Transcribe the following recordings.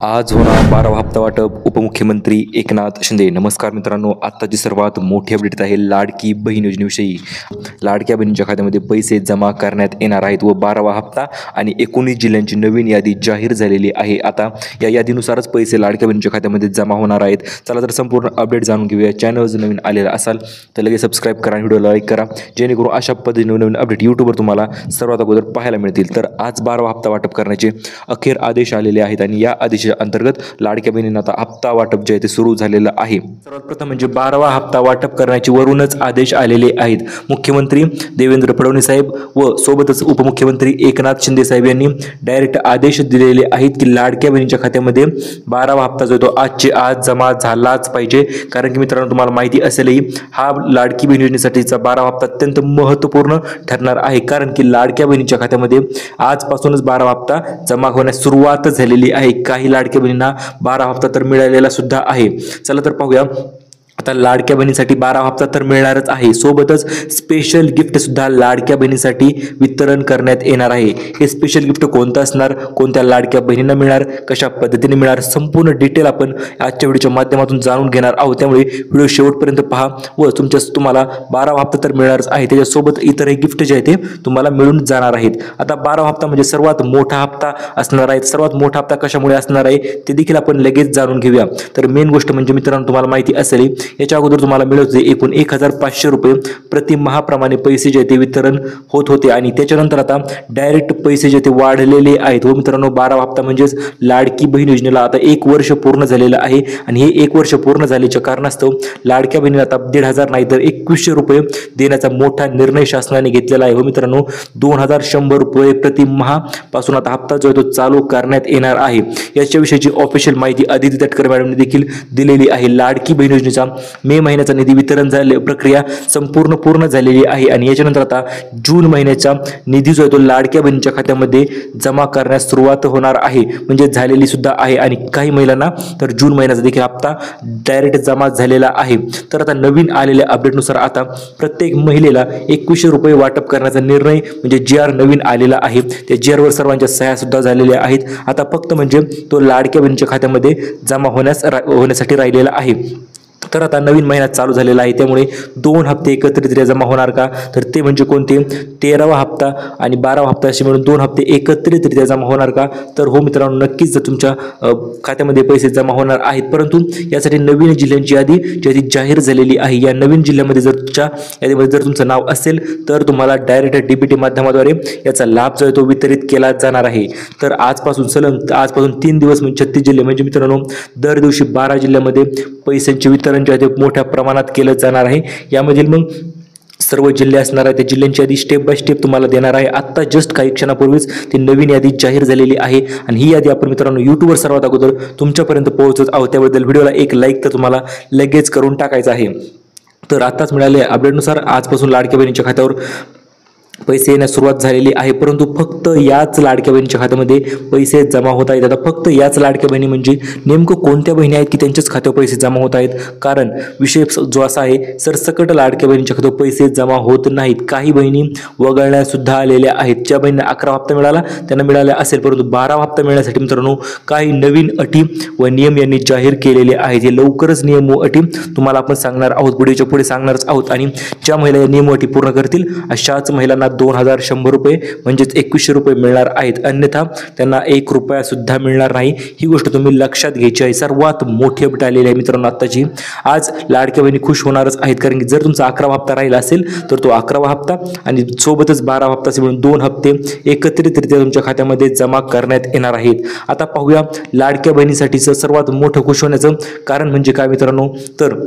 आज होणार 12वा हप्ता वाटप उपमुख्यमंत्री एकनाथ शिंदे। नमस्कार मित्रांनो, आत्ताची सर्वात मोठी अपडेट आहे लाडकी बहीण योजनेविषयी। लाडक्या बहिणीच्या खात्यामध्ये पैसे जमा करण्यात येणार आहेत व 12वा हप्ता आणि 19 जिल्ह्यांची नवीन यादी जाहीर झालेली आहे। आता या यादीनुसारच पैसे लाडक्या बहिणीच्या खात्यामध्ये जमा होणार आहेत। चला तर संपूर्ण अपडेट जाणून घेऊया। चॅनल जर नवीन आलेला असाल तर लगेच सबस्क्राईब करा आणि व्हिडिओला लाईक करा, जेणेकरून अशा पद्धतीने नवीन अपडेट यूट्यूबवर तुम्हाला सर्वात अगोदर पाहायला मिळतील। तर आज 12वा हप्ता वाटप करण्याचे अखेर आदेश आलेले आहेत आणि या आदेशाच्या अंतर्गत लाडक्या बहिणींना आता हप्ता वाटप जे आहे ते सुरू झालेलं आहे। सर्वात प्रथम म्हणजे 12वा हप्ता वाटप करण्याचे वरूनच आदेश आलेले आहेत। मुख्यमंत्री देवेंद्र फडणवीस साहेब व सोबतच उपमुख्यमंत्री एकनाथ शिंदे साहेब यांनी डायरेक्ट आदेश दिलेले आहेत की लाडक्या बहिणीच्या खात्यामध्ये 12वा हप्ता जो तो आजचे आज जमा झालाच पाहिजे। कारण की मित्रांनो, तुम्हाला माहिती असेलही हा लाडकी बहीण योजनेसाठीचा 12वा हप्ता अत्यंत महत्त्वपूर्ण ठरणार आहे। कारण की लाडक्या बहिणीच्या खात्यामध्ये आजपासूनच 12वा हप्ता जमा होण्यास सुरुवात झालेली आहे। काही लाडक्या बहिणींना 12 हप्ता तर मिळालेला सुद्धा आहे। चला तर पाहूया। आता लाडक्या बहिणीसाठी 12 हप्ता तर मिळणारच आहे, सोबतच स्पेशल गिफ्ट सुद्धा लाडक्या बहिणीसाठी वितरण करण्यात येणार आहे। हे स्पेशल गिफ्ट कोणतं असणार, कोणत्या लाडक्या बहिणींना मिळणार, कशा पद्धतीने मिळणार, संपूर्ण डिटेल आपण आजच्या व्हिडिओच्या माध्यमातून जाणून घेणार आहोत। त्यामुळे व्हिडिओ शेवटपर्यंत पहा व तुम्हाला 12 हप्ता तर मिळणारच आहे, त्याच्यासोबत इतरही गिफ्ट जे आहे ते तुम्हाला मिळून जाणार आहेत। आता 12 हप्ता म्हणजे सर्वात मोठा हप्ता असणार आहे। सर्वात मोठा हप्ता कशामुळे असणार आहे ते देखील आपण लगेच जाणून घेऊया। तर मेन गोष्ट म्हणजे मित्रांनो, तुम्हाला माहिती असेल याच्या अगोदर तुम्हाला मिळत होते एकूण 1500 रुपये प्रति माहाप्रमाणे पैसे जे ते वितरण होत होते आणि त्याच्यानंतर आता डायरेक्ट पैसे जे ते वाढलेले आहेत। व मित्रांनो, 12वा हप्ता म्हणजेच लाडकी बहीण योजनेला आता 1 वर्ष पूर्ण झालेलं आहे आणि हे 1 वर्ष पूर्ण झाल्याच्या कारणास्तव लाडक्या बहिणीला आता 1500 नाही तर 2100 रुपये देण्याचा मोठा निर्णय शासनाने घेतलेला आहे। व मित्रांनो, 2100 रुपये प्रति माह पासून आता हप्ता जो आहे तो चालू करण्यात येणार आहे। याच्याविषयीची ऑफिशियल माहिती आदिती तटकरे मॅडमने देखील दिलेली आहे। लाडकी बहीण योजनेचा मे महिन्याचा निधी वितरण प्रक्रिया पूर्ण झालेली आहे आणि याच्यानंतर आता जून महिन्याचा निधी जो आहे तो लाडक्या बहिणीच्या खात्यामध्ये जमा करण्यास सुरुवात होणार आहे, म्हणजे झालेली सुद्धा आहे। आणि काही महिलांना तर जून महिन्याचा देखील हप्ता डायरेक्ट जमा झालेला आहे। तर आता नवीन आलेल्या अपडेटनुसार आता प्रत्येक महिलेला 2100 रुपये वाटप करण्याचा निर्णय म्हणजे GR नवीन आलेला आहे। त्या GR वर सर्वांच्या सह्या सुद्धा झालेल्या आहेत। आता फक्त म्हणजे तो लाडक्या बहिणीच्या खात्यामध्ये जमा होण्यासाठी राहिलेला आहे। तर आता नवीन महिना चालू झालेला आहे, त्यामुळे 2 हप्ते एकत्रितरित्या जमा होणार का, तर ते म्हणजे कोणते, 13वा हप्ता आणि 12वा हप्ता असे मिळून 2 हप्ते एकत्रितरित्या जमा होणार का, तर हो मित्रांनो, नक्कीच तुमच्या खात्यामध्ये पैसे जमा होणार आहेत। परंतु यासाठी नवीन जिल्ह्यांची यादी जाहीर झालेली आहे। या नवीन जिल्ह्यामध्ये जर तुमच्या यादीमध्ये जर तुमचं नाव असेल तर तुम्हाला डायरेक्ट DBT माध्यमाद्वारे याचा लाभ जो आहे तो वितरित केला जाणार आहे। तर आजपासून 3 दिवस म्हणजे 36 जिल्हे म्हणजे मित्रांनो, दर दिवशी 12 जिल्ह्यामध्ये पैशांचे वितरण जे आहे ते मोठ्या प्रमाणात केलं जाणार आहे। यामधील मग सर्व जिल्हे असणार आहे, त्या जिल्ह्यांची यादी स्टेप बाय स्टेप तुम्हाला देणार आहे। आता जस्ट काही क्षणापूर्वीच ती नवीन यादी जाहीर झालेली आहे आणि ही यादी आपण मित्रांनो यूट्यूबवर सर्वात अगोदर तुमच्यापर्यंत पोहोचत आहोत। त्याबद्दल व्हिडिओला एक लाईक तर तुम्हाला लगेच करून टाकायचं आहे। तर आताच मिळालेल्या अपडेटनुसार आजपासून लाडक्या बहिणीच्या खात्यावर पैसे येण्यास सुरुवात झालेली आहे, परंतु फक्त याच लाडक्या बहिणीच्या खात्यामध्ये पैसे जमा होत आहेत। आता फक्त याच लाडक्या बहिणी म्हणजे नेमकं कोणत्या बहिणी आहेत की त्यांच्याच खात्यावर पैसे जमा होत आहेत, कारण विषय जो असा आहे, सरसकट लाडक्या बहिणीच्या खात्यावर पैसे जमा होत नाहीत। काही बहिणी वगळल्या सुद्धा आलेल्या आहेत। ज्या बहिणींना 11वा हप्ता मिळाला त्यांना मिळाला असेल, परंतु 12वा हप्ता मिळण्यासाठी मित्रांनो काही नवीन अटी व नियम यांनी जाहीर केलेले आहेत। हे लवकरच नियम व अटी तुम्हाला आपण सांगणार आहोत, व्हिडिओच्या पुढे सांगणारच आहोत। आणि ज्या महिला या नियम व अटी पूर्ण करतील अशाच महिलांना 2100 रुपये म्हणजेच 2100 रुपये मिळणार आहेत, अन्यथा त्यांना 1 रुपया सुद्धा मिळणार नाही। ही गोष्ट तुम्ही लक्षात घ्यायची आहे। सर्वात मोठी अपडेट आलेली आहे मित्रांनो आताची। आज लाडक्या बहिणी खुश होणारच आहेत, कारण की जर तुमचा 11वा हप्ता राहिला असेल तर तो 11वा हप्ता आणि सोबतच 12वा हप्ता मिळून 2 हप्ते एकत्रितरित्या तुमच्या खात्यामध्ये जमा करण्यात येणार आहेत। आता पाहूया लाडक्या बहिणीसाठीचं सर्वात मोठं खुश होण्याचं कारण म्हणजे काय मित्रांनो, तर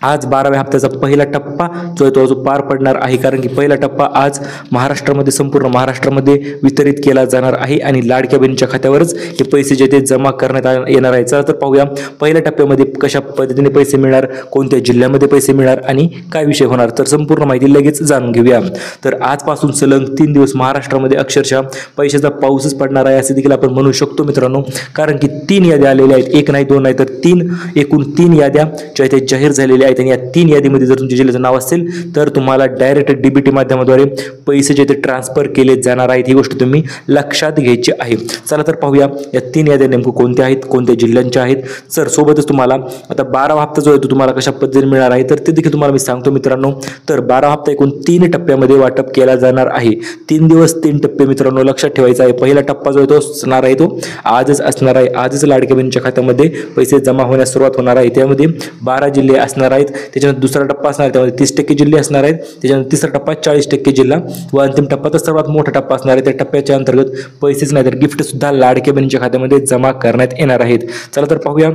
आज 12व्या हप्त्याचा पहिला टप्पा जो आहे तो पार पडणार आहे। कारण की पहिला टप्पा आज महाराष्ट्रामध्ये संपूर्ण महाराष्ट्रामध्ये वितरित केला जाणार आहे आणि लाडक्या बहिणीच्या खात्यावरच हे पैसे जे ते जमा करण्यात येणार आहे। चला तर पाहूया पहिल्या टप्प्यामध्ये कशा पद्धतीने पैसे मिळणार, कोणत्या जिल्ह्यामध्ये पैसे मिळणार आणि काय विषय होणार, तर संपूर्ण माहिती लगेच जाणून घेऊया। तर आजपासून सलग 3 दिवस महाराष्ट्रामध्ये अक्षरशः पैशाचा पाऊसच पडणार आहे असे देखील आपण म्हणू शकतो मित्रांनो, कारण की 3 याद्या आलेल्या आहेत, 1 नाही 2 नाही तर 3 एकूण 3 याद्या ज्या ते जाहीर झालेल्या आहेत आणि या 3 यादीमध्ये जर तुमच्या जिल्ह्याचं नाव असेल तर तुम्हाला डायरेक्ट डीबीटी माध्यमाद्वारे पैसे जे ते ट्रान्सफर केले जाणार आहेत, ही गोष्ट तुम्ही लक्षात घ्यायची आहे. चला तर पाहूया या 3 याद्या नेमकं कोणत्या आहेत, कोणत्या जिल्ह्यांच्या आहेत. सर सोबतच तुम्हाला आता 12वा हप्ता जो आहे तो तुम्हाला कशा पद्धतीने मिळणार आहे तर ते देखील तुम्हाला मी सांगतो मित्रांनो. तर 12वा हप्ता एकूण 3 टप्प्यामध्ये वाटप केला जाणार आहे. 3 दिवस 3 टप्पे मित्रांनो लक्षात ठेवायचा आहे. पहिला टप्पा जो आहे तो असणार आहे तो आजच असणार आहे. आजच लाडक्या बहिणीच्या खात्यामध्ये पैसे जमा होण्यास सुरुवात होणार आहे. त्यामध्ये 12 जिल्हे असणार आहेत. त्याच्यानंतर दुसरा टप्पा असणार आहे, त्यामध्ये 30% जिल्हे असणार आहेत. त्याच्यानंतर तिसरा टप्पा 40% जिल्हा व अंतिम टप्पा तर सर्वात मोठा टप्पा असणार आहे. त्या टप्प्याच्या अंतर्गत पैसेच नाही तर गिफ्ट सुद्धा लाडक्या बहिणीच्या खात्यामध्ये जमा करण्यात येणार आहेत. चला तर पाहूया.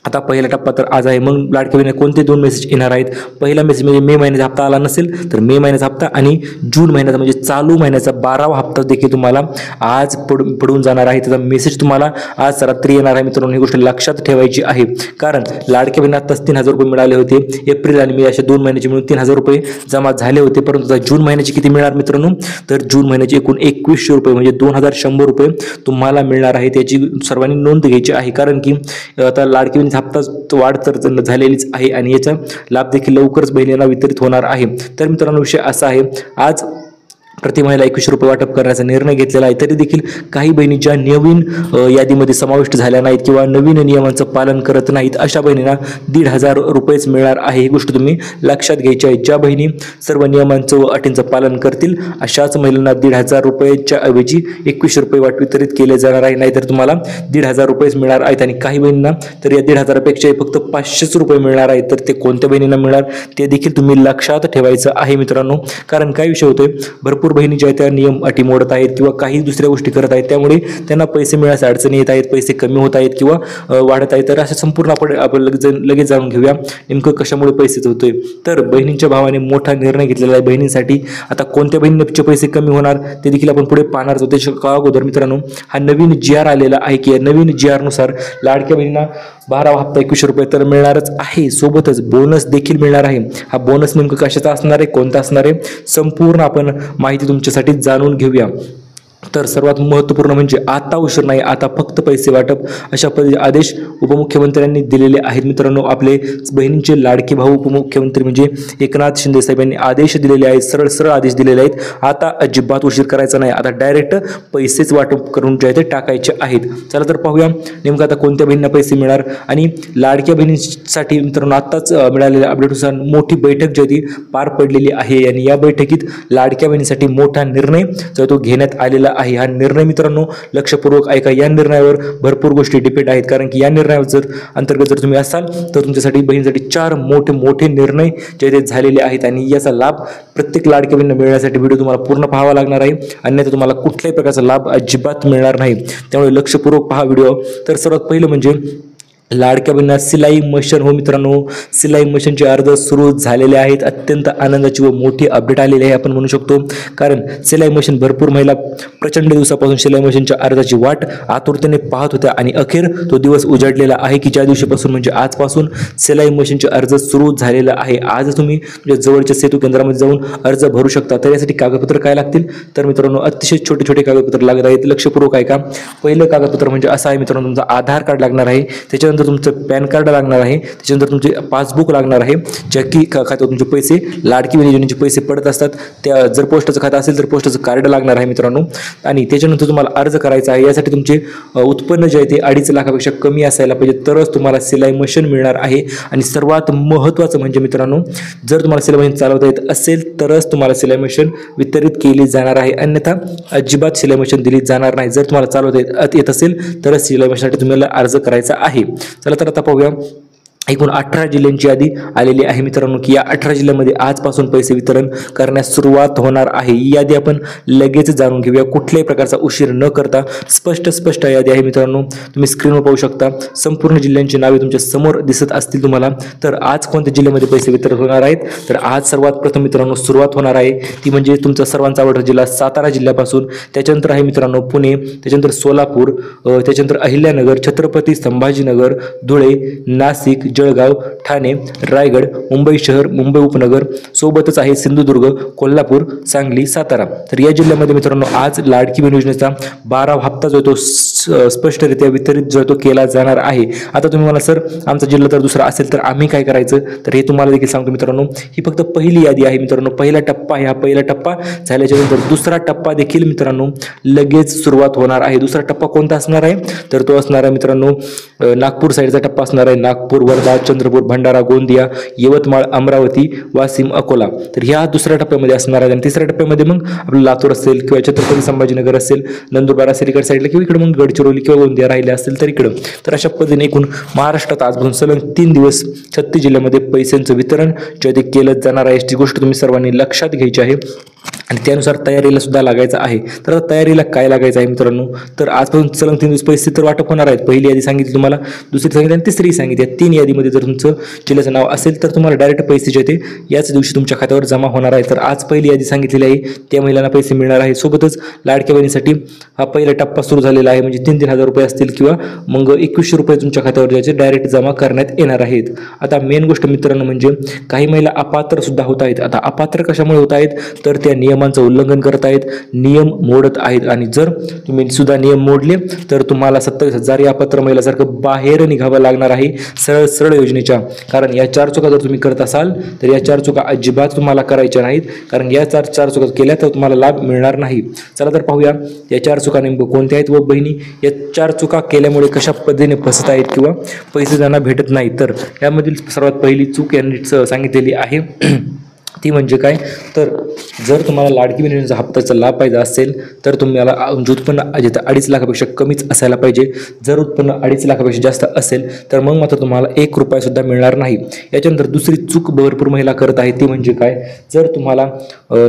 आता पहिला टप्पा तर आज आहे. मग लाडक्या बहिणीला कोणते 2 मेसेज येणार आहेत. पहिला मेसेज म्हणजे मे महिन्याचा हप्ता आला नसेल तर मे महिन्याचा हप्ता आणि जून महिन्याचा म्हणजे चालू महिन्याचा 12वा हप्ता देखील तुम्हाला आज पडून जाणार आहे. त्याचा मेसेज तुम्हाला आज रात्री येणार आहे मित्रांनो. ही गोष्ट लक्षात ठेवायची आहे, कारण लाडक्या बहिणीला आत्ताच 3,000 रुपये मिळाले होते. एप्रिल आणि मे अशा 2 महिन्याचे मिळून 3,000 रुपये जमा झाले होते. परंतु आता जून महिन्याचे किती मिळणार मित्रांनो, तर जून महिन्याचे एकूण 2100 रुपये म्हणजे 2,100 रुपये तुम्हाला मिळणार आहे. त्याची सर्वांनी नोंद घ्यायची आहे, कारण की आता लाडकी बहिणीचा हप्ता वाढ तर झालेलीच आहे आणि याचा लाभ देखील लवकरच बहिणींना वितरित होणार आहे. तर मित्रांनो विषय असा आहे, आज प्रति महिला 2100 रुपये वाटप करण्याचा निर्णय घेतलेला आहे. तरी देखील काही बहिणी ज्या नवीन यादीमध्ये समाविष्ट झाल्या नाहीत किंवा नवीन नियमांचं पालन करत नाहीत अशा बहिणींना 1,500 रुपयेच मिळणार आहे. ही गोष्ट तुम्ही लक्षात घ्यायची आहे. ज्या बहिणी सर्व नियमांचं व अटींचं पालन करतील अशाच महिलांना 1,500 रुपयाच्या ऐवजी 2100 रुपये वितरित केले जाणार आहे. नाहीतर तुम्हाला 1,500 रुपयेच मिळणार आहेत. आणि काही बहिणींना तर या 1,500पेक्षा फक्त 500 रुपये मिळणार आहेत. तर ते कोणत्या बहिणींना मिळणार ते देखील तुम्ही लक्षात ठेवायचं आहे मित्रांनो. कारण काय विषय होतोय, भरपूर बहिणी ज्या त्या नियम अटी मोडत आहेत किंवा काही दुसऱ्या गोष्टी करत आहेत, त्यामुळे त्यांना पैसे मिळण्यास अडचणी येत आहेत, पैसे कमी होत आहेत किंवा वाढत आहेत. तर असं संपूर्ण आपण लगेच जाणून घेऊया नेमकं कशामुळे पैसे होतोय. तर बहिणींच्या भावाने मोठा निर्णय घेतलेला आहे बहिणींसाठी. आता कोणत्या बहिणींचे पैसे कमी होणार ते देखील आपण पुढे पाहणार आहोत. त्याच्या अगोदर मित्रांनो हा नवीन GR आलेला आहे की नवीन GR नुसार लाडक्या बहिणींना 12वा हप्ता 2100 रुपये तर मिळणारच आहे, सोबतच बोनस देखील मिळणार आहे. हा बोनस नेमकं कशाचा असणार आहे, कोणता असणार आहे, संपूर्ण आपण माहिती तुमच्यासाठी जाणून घेऊया. तर सर्वात महत्त्वपूर्ण म्हणजे आता उशीर नाही, आता फक्त पैसे वाटप अशा पद्धतीचे आदेश उपमुख्यमंत्र्यांनी दिलेले आहेत मित्रांनो. आपले बहिणींचे लाडके भाऊ उपमुख्यमंत्री म्हणजे एकनाथ शिंदे साहेब यांनी आदेश दिलेले आहेत, सरळ आदेश दिलेले आहेत. आता अजिबात उशीर करायचा नाही, आता डायरेक्ट पैसेच वाटप करून जे आहे ते टाकायचे आहेत. चला तर पाहूया नेमकं आता कोणत्या बहिणींना पैसे मिळणार. आणि लाडक्या बहिणींसाठी मित्रांनो आत्ताच मिळालेल्या अपडेटनुसार मोठी बैठक जी ती पार पडलेली आहे आणि या बैठकीत लाडक्या बहिणींसाठी मोठा निर्णय जो तो घेण्यात आलेला आहे. हा निर्णय मित्रांनो लक्षपूर्वक ऐका. या निर्णयावर भरपूर गोष्टी डिपेंड आहेत, कारण की या निर्णयावर अंतर्गत जर तुम्ही असाल तर तुमच्यासाठी बहिणीसाठी 4 मोठे निर्णय जे ते झालेले आहेत आणि याचा लाभ प्रत्येक लाडक्या बहिणींना मिळण्यासाठी व्हिडिओ तुम्हाला पूर्ण पाहावा लागणार आहे, अन्यथा तुम्हाला कुठल्याही प्रकारचा लाभ अजिबात मिळणार नाही. त्यामुळे लक्षपूर्वक पहा व्हिडिओ. तर सर्वात पहिलं म्हणजे लाडक्या बहिणींना सिलाई मशीन. हो मित्रांनो, सिलाई मशीनचे अर्ज सुरू झालेले आहेत. अत्यंत आनंदाची व मोठी अपडेट आलेली आहे आपण म्हणू शकतो, कारण सिलाई मशीन भरपूर महिला प्रचंड दिवसापासून सिलाई मशीनच्या अर्जाची वाट आतुरतेने पाहत होत्या आणि अखेर तो दिवस उजाडलेला आहे की ज्या दिवशीपासून म्हणजे आजपासून सिलाई मशीनचे अर्ज सुरू झालेला आहे. आज तुम्ही जवळच्या सेतू केंद्रामध्ये जाऊन अर्ज भरू शकता. तर यासाठी कागदपत्र काय लागतील तर मित्रांनो अतिशय छोटे कागदपत्र लागत आहेत. लक्षपूर्वक ऐका. पहिलं कागदपत्र म्हणजे असं आहे मित्रांनो, तुमचं आधार कार्ड लागणार आहे, त्याच्यानंतर तुमचं पॅन कार्ड लागणार आहे, त्याच्यानंतर तुमचे पासबुक लागणार आहे, ज्या की खात्यावर तुमचे पैसे लाडकी बहीण योजनेचे पैसे पडत असतात. त्या जर पोस्टाचं खातं असेल तर पोस्टाचं कार्ड लागणार आहे मित्रांनो. आणि त्याच्यानंतर तुम्हाला अर्ज करायचा आहे. यासाठी तुमचे उत्पन्न जे आहे ते 2.5 लाखापेक्षा कमी असायला पाहिजे, तरच तुम्हाला सिलाई मशीन मिळणार आहे. आणि सर्वात महत्त्वाचं म्हणजे मित्रांनो, जर तुम्हाला सिलाई मशीन चालवता येत असेल तरच तुम्हाला सिलाई मशीन वितरित केली जाणार आहे, अन्यथा अजिबात सिलाई मशीन दिली जाणार नाही. जर तुम्हाला चालवता येत असेल तरच सिलाई मशीनसाठी तुम्हाला अर्ज करायचा आहे. चला तर आता पाहूया. एकूण 18 जिल्ह्यांची यादी आलेली आहे मित्रांनो, की या 18 जिल्ह्यांमध्ये आजपासून पैसे वितरण करण्यास सुरुवात होणार आहे. ही यादी आपण लगेच जाणून घेऊया, कुठल्याही प्रकारचा उशीर न करता. स्पष्ट यादी आहे मित्रांनो, तुम्ही स्क्रीनवर पाहू शकता. संपूर्ण जिल्ह्यांची नावे तुमच्या समोर दिसत असतील तुम्हाला. तर आज कोणत्या जिल्ह्यामध्ये पैसे वितरण होणार आहेत तर आज सर्वात प्रथम मित्रांनो सुरुवात होणार आहे ती म्हणजे तुमचा सर्वांचा आवडता जिल्हा सातारा जिल्ह्यापासून. त्याच्यानंतर आहे मित्रांनो पुणे, त्याच्यानंतर सोलापूर, त्याच्यानंतर अहिल्यानगर, छत्रपती संभाजीनगर, धुळे, नाशिक, जळगाव, ठाणे, रायगड, मुंबई शहर, मुंबई उपनगर, सोबतच आहे सिंधुदुर्ग, कोल्हापूर, सांगली, सातारा. तर या जिल्ह्यामध्ये मित्रांनो आज लाडकी बहीण योजनेचा 12वा हप्ता जो तो स्पष्टरित्या वितरित जो तो केला जाणार आहे. आता तुम्ही मला सर आमचा जिल्हा तर दुसरा असेल तर आम्ही काय करायचं, तर हे तुम्हाला देखील सांगतो मित्रांनो. ही फक्त पहिली यादी आहे मित्रांनो. पहिला टप्पा, हा पहिला टप्पा झाल्याच्या नंतर दुसरा टप्पा देखील मित्रांनो लगेच सुरुवात होणार आहे. दुसरा टप्पा कोणता असणार आहे, तर तो असणार आहे मित्रांनो नागपूर साईडचा टप्पा असणार आहे. नागपूर, वर्धा, चंद्रपूर, भंडारा, गोंदिया, यवतमाळ, अमरावती, वाशिम, अकोला. तर ह्या दुसऱ्या टप्प्यामध्ये असणार आहे. आणि तिसऱ्या टप्प्यामध्ये मग आपलं लातूर असेल किंवा छत्रपती संभाजीनगर असेल, नंदुरबार असेल इकडे साईडला, किंवा इकडे मग गडचिरोली किंवा गोंदिया राहिले असेल तर इकडं. तर अशा पद्धतीने एकूण महाराष्ट्रात आजपासून सलग 3 दिवस 36 जिल्ह्यामध्ये पैशांचं वितरण जे ते केलं जाणार आहे. याची गोष्ट तुम्ही सर्वांनी लक्षात घ्यायची आहे आणि त्यानुसार तयारीला सुद्धा लागायचं आहे. तर आता तयारीला काय लागायचं आहे मित्रांनो, तर आजपासून सलग 3 दिवस पैसे तर वाटप होणार आहेत. पहिली यादी सांगितली तुम्हाला, दुसरी सांगितली आणि तिसरी सांगितली. या 3 यादीमध्ये जर तुमचं जिल्ह्याचं नाव असेल तर तुम्हाला डायरेक्ट पैसे जे ते याच दिवशी तुमच्या खात्यावर जमा होणार आहे. तर आज पहिली यादी सांगितलेली आहे, त्या महिलांना पैसे मिळणार आहे. सोबतच लाडक्या बहिणीसाठी हा पहिला टप्पा सुरू झालेला आहे. म्हणजे 3-3 हजार रुपये असतील किंवा मग 2100 रुपये तुमच्या खात्यावर ज्याचे डायरेक्ट जमा करण्यात येणार आहेत. आता मेन गोष्ट मित्रांनो म्हणजे काही महिला अपात्र सुद्धा होत आहेत. आता अपात्र कशामुळे होत आहेत, तर त्या नियमांचं उल्लंघन करत आहेत, नियम मोडत आहेत. आणि जर तुम्ही सुद्धा नियम मोडले तर तुम्हाला 27,000 या अपात्र महिलासारखं बाहेर निघावं लागणार आहे सरळ सरळ योजनेच्या. कारण या 4 चुका जर तुम्ही करत असाल तर या 4 चुका अजिबात तुम्हाला करायच्या नाहीत. कारण या 4 चुका केल्या तर तुम्हाला लाभ मिळणार नाही. चला तर पाहूया या 4 चुका नेमकं कोणत्या आहेत व बहिणी या 4 चुका केल्यामुळे कशा पद्धतीने फसत आहेत किंवा पैसे त्यांना भेटत नाही. तर यामधील सर्वात पहिली चूक यांनी सांगितलेली आहे ती म्हणजे काय, तर जर तुम्हाला लाडकी बहीण योजनेचा हप्त्याचा लाभ पाहिजे असेल तर तुम्हाला उत्पन्न जिथं 2.5 लाखापेक्षा कमीच असायला पाहिजे. जर उत्पन्न 2.5 लाखापेक्षा जास्त असेल तर मग मात्र तुम्हाला 1 रुपया सुद्धा मिळणार नाही. याच्यानंतर दुसरी चूक भरपूर महिला करत आहे ती म्हणजे काय, जर तुम्हाला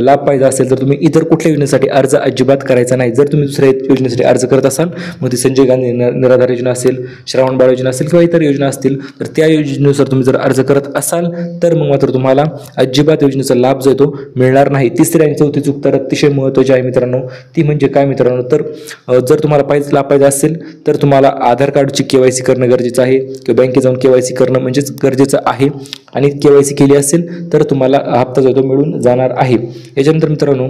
लाभ पाहिजे असेल तर तुम्ही इतर कुठल्या योजनेसाठी अर्ज अजिबात करायचा नाही. जर तुम्ही दुसऱ्या योजनेसाठी अर्ज करत असाल, मग ती संजय गांधी निराधार योजना असेल, श्रावण बाळ योजना असेल किंवा इतर योजना असतील, तर त्या योजनेनुसार तुम्ही जर अर्ज करत असाल तर मग मात्र तुम्हाला अजिबात योजनेचा लाभ जो आहे तो मिळणार नाही. तिसरी आणि चौथी चूक तर अतिशय महत्त्वाची आहे मित्रांनो. ती म्हणजे काय मित्रांनो, तर जर तुम्हाला लाभ पाहिजे असेल तर तुम्हाला आधार कार्डची KYC करणं गरजेचं आहे किंवा बँकेत जाऊन KYC करणं म्हणजेच गरजेचं आहे. आणि KYC केली असेल तर तुम्हाला हप्ता जो तो मिळून जाणार आहे. याच्यानंतर मित्रांनो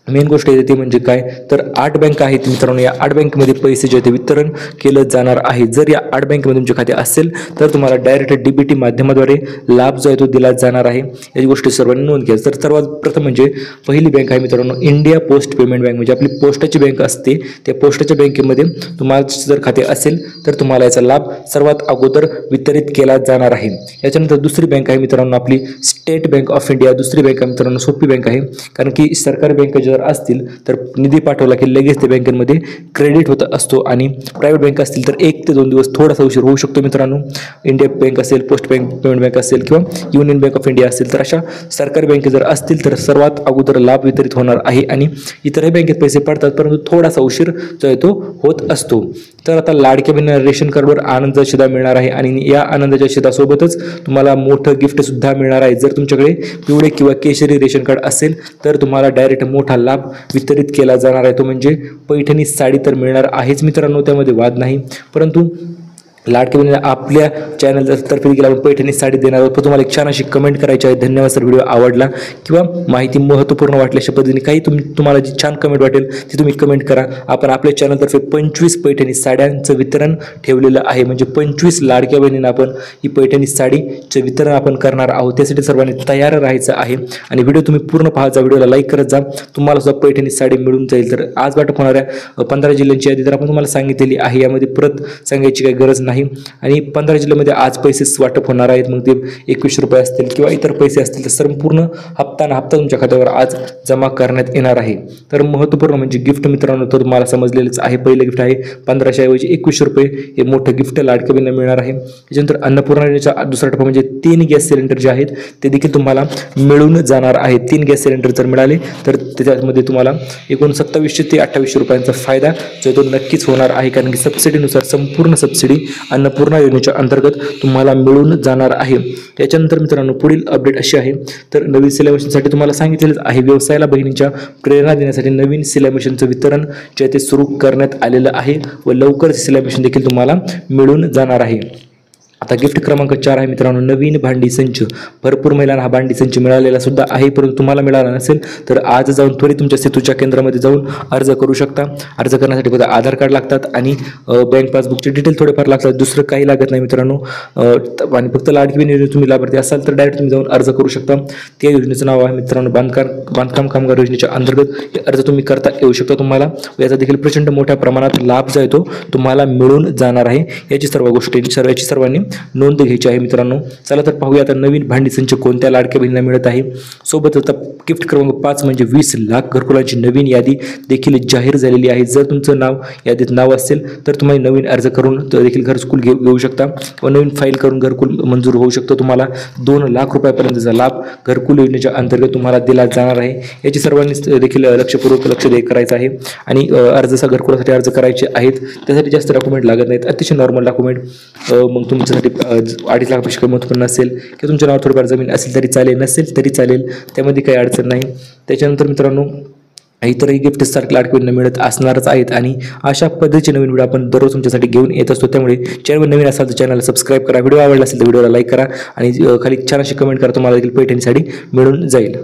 मेन गोष्ट येते ती म्हणजे काय, तर 8 बँक आहेत मित्रांनो. या 8 बँकेमध्ये पैसे जे ते वितरण केलं जाणार आहे. जर या 8 बँकेमध्ये तुमचे खाते असेल तर तुम्हाला डायरेक्ट DBT माध्यमाद्वारे लाभ जो आहे तो दिला जाणार आहे. याची गोष्ट सर्वांनी नोंद घ्या. तर सर्वात प्रथम म्हणजे पहिली बँक आहे मित्रांनो इंडिया पोस्ट पेमेंट बँक, म्हणजे आपली पोस्टाची बँक असते. त्या पोस्टाच्या बँकेमध्ये तुम्हाला जर खाते असेल तर तुम्हाला याचा लाभ सर्वात अगोदर वितरित केला जाणार आहे. याच्यानंतर दुसरी बँक आहे मित्रांनो आपली स्टेट बँक ऑफ इंडिया. दुसरी बँक आहे मित्रांनो सोपी बँक आहे, कारण की सरकारी बँक जर असतील तर निधी पाठवला की लगेच त्या बँकेमध्ये क्रेडिट होत असतो. आणि प्रायव्हेट बँक असतील तर 1 ते 2 दिवस थोडासा उशीर होऊ शकतो मित्रांनो. इंडिया बँक असेल, पोस्ट बँक पेमेंट बँक असेल किंवा युनियन बँक ऑफ इंडिया असेल, तर अशा सरकारी बँक जर असतील तर सर्वात अगोदर लाभ वितरित होणार आहे. आणि इतरही बँकेत पैसे पडतात परंतु थोडासा उशीर जो आहे तो होत असतो. तर आता लाडक्या बहिणीला रेशन कार्डवर आनंद शिधा मिळणार आहे आणि या आनंदाच्या शिधासोबतच तुम्हाला मोठं गिफ्ट सुद्धा मिळणार आहे. जर तुमच्याकडे पिवळे किंवा केशरी रेशन कार्ड असेल तर तुम्हाला डायरेक्ट मोठा लाभ वितरित केला जाणार आहे. तो म्हणजे पैठणी साडी तर मिळणार आहेच मित्रांनो, त्यामध्ये वाद नाही. परंतु लाडक्या बहिणीला आपल्या चॅनल तर्फे देखील आपण पैठणी साडी देणार आहोत. तुम्हाला एक छान अशी कमेंट करायची आहे, धन्यवाद सर व्हिडिओ आवडला किंवा माहिती महत्त्वपूर्ण वाटली अशा पद्धतीने काही तुम्हाला जी छान कमेंट वाटेल ती तुम्ही कमेंट करा. आपण आपल्या चॅनलतर्फे 25 पैठणी साड्यांचं वितरण ठेवलेलं आहे. म्हणजे 25 लाडक्या बहिणींना आपण ही पैठणी साडीचं वितरण आपण करणार आहोत. त्यासाठी सर्वांनी तयार राहायचं आहे आणि व्हिडिओ तुम्ही पूर्ण पाहायचा, व्हिडिओला लाईक करत जा, तुम्हाला सुद्धा पैठणी साडी मिळून जाईल. तर आज वाटप होणाऱ्या 15 जिल्ह्यांची यादी तर आपण तुम्हाला सांगितलेली आहे, यामध्ये परत सांगायची काही गरज नाही. आणि 15 जिल्ह्यामध्ये आज पैसे वाटप होणार आहेत. मग ते 21 रुपये असतील किंवा इतर पैसे असतील तर संपूर्ण हप्ता तुमच्या खात्यावर आज जमा करण्यात येणार आहे. तर महत्त्वपूर्ण म्हणजे गिफ्ट मित्रांनो तर तुम्हाला समजलेलंच आहे. पहिलं गिफ्ट आहे 1500 ऐवजी 21 रुपये हे मोठं गिफ्ट लाडक्या बहिणींना मिळणार आहे. त्याच्यानंतर अन्नपूर्णा योजनेचा दुसरा टप्पा म्हणजे 3 गॅस सिलेंडर जे आहेत ते देखील तुम्हाला मिळून जाणार आहेत. 3 गॅस सिलेंडर जर मिळाले तर त्याच्यामध्ये तुम्हाला एकूण 2700 ते 2800 रुपयांचा फायदा जो तो नक्कीच होणार आहे. कारण की सबसिडीनुसार संपूर्ण सबसिडी अन्नपूर्णा योजनेच्या अंतर्गत तुम्हाला मिळून जाणार आहे. त्याच्यानंतर मित्रांनो पुढील अपडेट अशी आहे, तर नवीन सिलाई मशीनसाठी तुम्हाला सांगितलेलं आहे व्यवसायाला बहिणींच्या प्रेरणा देण्यासाठी नवीन सिलाई मशीनचं वितरण जे ते सुरू करण्यात आलेलं आहे व लवकरच सिलाई मशीन देखील तुम्हाला मिळून जाणार आहे. आता गिफ्ट क्रमांक 4 आहे मित्रांनो, नवीन भांडी संच. भरपूर महिलांना हा भांडी संच मिळालेला सुद्धा आहे, परंतु तुम्हाला मिळाला नसेल तर आज जाऊन त्वरित तुमच्या सेतूच्या केंद्रामध्ये जाऊन अर्ज करू शकता. अर्ज करण्यासाठी फक्त आधार कार्ड लागतात आणि बँक पासबुकचे डिटेल थोडेफार लागतात, दुसरं काही लागत नाही मित्रांनो. आणि फक्त लाडकी बहीण योजनेत तुम्ही लाभार्थी असाल तर डायरेक्ट तुम्ही जाऊन अर्ज करू शकता. त्या योजनेचं नाव आहे मित्रांनो बांधकाम कामगार योजनेच्या अंतर्गत हे अर्ज तुम्ही करता येऊ शकता. तुम्हाला याचा देखील प्रचंड मोठ्या प्रमाणात लाभ जो आहे तो तुम्हाला मिळून जाणार आहे. याची सर्वांनी नोंद घ्यायची आहे मित्रांनो. चला तर पाहूया आता नवीन भांडी संच कोणत्या लाडक्या बहिणींना मिळत आहे. सोबत आता गिफ्ट क्रमांक 5 म्हणजे 20 लाख घरकुलांची नवीन यादी देखील जाहीर झालेली आहे. जर तुमचं नाव यादीत नाव असेल तर तुम्ही नवीन अर्ज करून देखील घरकुल घेऊ शकता किंवा नवीन फाईल करून घरकुल मंजूर होऊ शकतो. तुम्हाला 2 लाख रुपयापर्यंतचा लाभ घरकुल योजनेच्या अंतर्गत तुम्हाला दिला जाणार आहे. याची सर्वांनी देखील लक्षपूर्वक लक्ष करायचं आहे. आणि घरकुलासाठी अर्ज करायचे आहेत त्यासाठी जास्त डॉक्युमेंट लागत नाहीत, अतिशय नॉर्मल डॉक्युमेंट. मग तुमच्यासाठी 2.5 लाखापेक्षा कमी उत्पन्न असेल किंवा तुमच्या नावावर थोडीफार जमीन असेल तरी चालेल, नसेल तरी चालेल, त्यामध्ये काही अडचण नाही. त्याच्यानंतर मित्रांनो इतरही गिफ्ट सारखे लाडकी बहिणींना मिळत असणारच आहेत आणि अशा पद्धतीचे नवीन व्हिडिओ आपण दररोज तुमच्यासाठी घेऊन येत असतो. त्यामुळे चॅनल नवीन असाल तर चॅनलला सबस्क्राईब करा, व्हिडिओ आवडला असेल तर व्हिडिओला लाईक करा आणि खाली छान अशी कमेंट करा, तुम्हाला देखील पैठणी साडी मिळून जाईल.